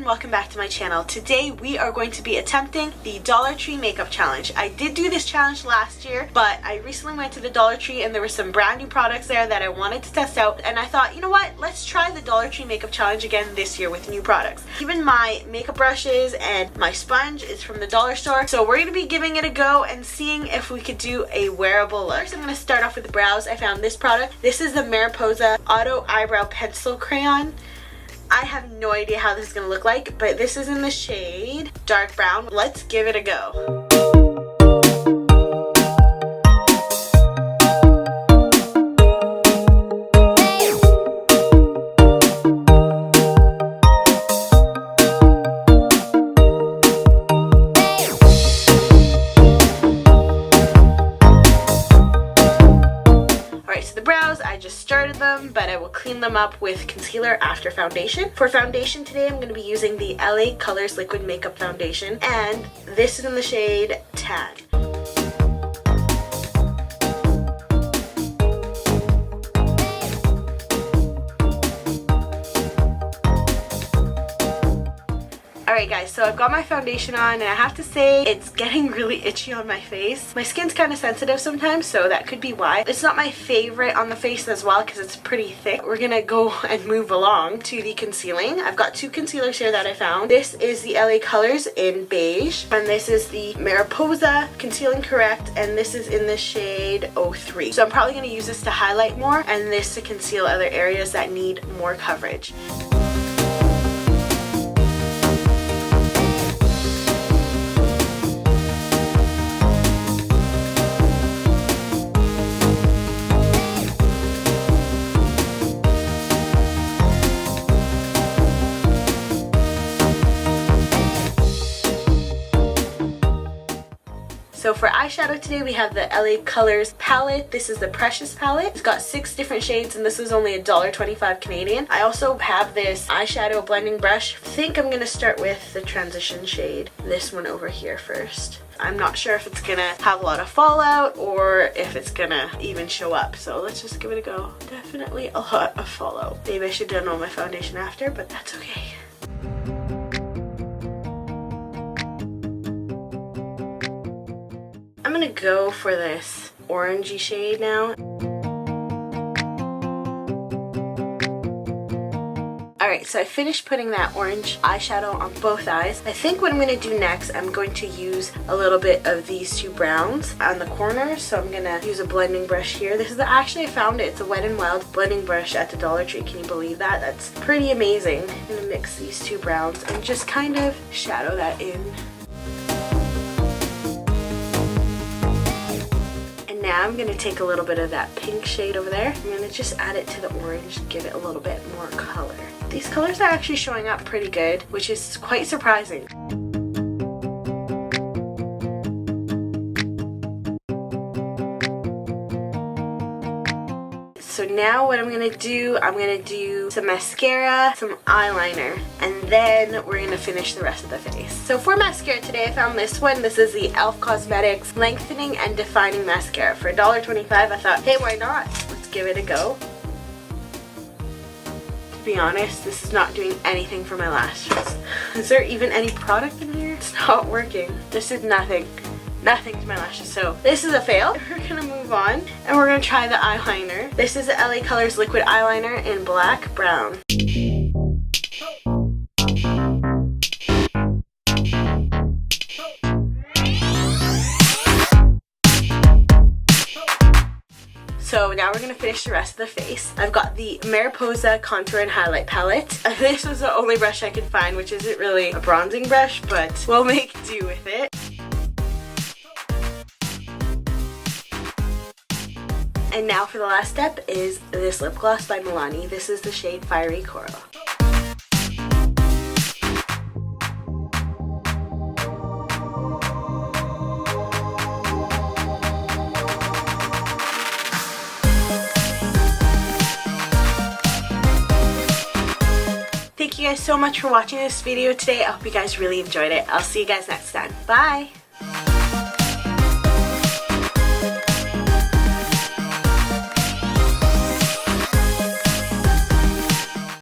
welcome back to my channel. Today we are going to be attempting the Dollar Tree makeup challenge. I did do this challenge last year, but I recently went to the Dollar Tree and there were some brand new products there that I wanted to test out, and I thought, you know what, let's try the Dollar Tree makeup challenge again this year with new products. Even my makeup brushes and my sponge is from the dollar store, so we're going to be giving it a go and seeing if we could do a wearable look. First, I'm going to start off with the brows. I found this product. This is the Mariposa Auto Eyebrow Pencil Crayon. I have no idea how this is going to look like, but this is in the shade dark brown. Let's give it a go. I just started them, but I will clean them up with concealer after foundation. For foundation today, I'm going to be using the LA Colors Liquid Makeup Foundation, and this is in the shade Tan. Alright guys, so I've got my foundation on and I have to say it's getting really itchy on my face. My skin's kind of sensitive sometimes, so that could be why. It's not my favorite on the face as well because it's pretty thick. We're gonna go and move along to the concealing. I've got two concealers here that I found. This is the LA Colors in Beige, and this is the Mariposa Concealing Correct, and this is in the shade 03. So I'm probably gonna use this to highlight more and this to conceal other areas that need more coverage. So for eyeshadow today, we have the LA Colors palette. This is the Precious palette. It's got 6 different shades and this is only $1.25 Canadian. I also have this eyeshadow blending brush. I think I'm going to start with the transition shade, this one over here first. I'm not sure if it's going to have a lot of fallout or if it's going to even show up. So let's just give it a go. Definitely a lot of fallout. Maybe I should have done all my foundation after, but that's okay. I'm gonna go for this orangey shade now. Alright, so I finished putting that orange eyeshadow on both eyes. I think what I'm going to do next, I'm going to use a little bit of these two browns on the corners. So I'm going to use a blending brush here. This is actually, I found it. It's a Wet n Wild blending brush at the Dollar Tree. Can you believe that? That's pretty amazing. I'm going to mix these two browns and just kind of shadow that in. Now I'm going to take a little bit of that pink shade over there. I'm going to just add it to the orange to give it a little bit more color. These colors are actually showing up pretty good, which is quite surprising. So now what I'm going to do some mascara, some eyeliner, and then we're going to finish the rest of the face. So for mascara today, I found this one. This is the E.L.F. Cosmetics Lengthening and Defining Mascara. For $1.25, I thought, hey, why not? Let's give it a go. To be honest, this is not doing anything for my lashes. Is there even any product in here? It's not working. This is nothing to my lashes, so this is a fail. We're gonna move on and we're gonna try the eyeliner. This is the LA Colors Liquid Eyeliner in Black Brown. So now we're going to finish the rest of the face. I've got the Mariposa Contour and Highlight Palette. This was the only brush I could find, which isn't really a bronzing brush, but we'll make do with it. And now for the last step is this lip gloss by Milani. This is the shade Fiery Coral. Thank you guys so much for watching this video today. I hope you guys really enjoyed it. I'll see you guys next time. Bye!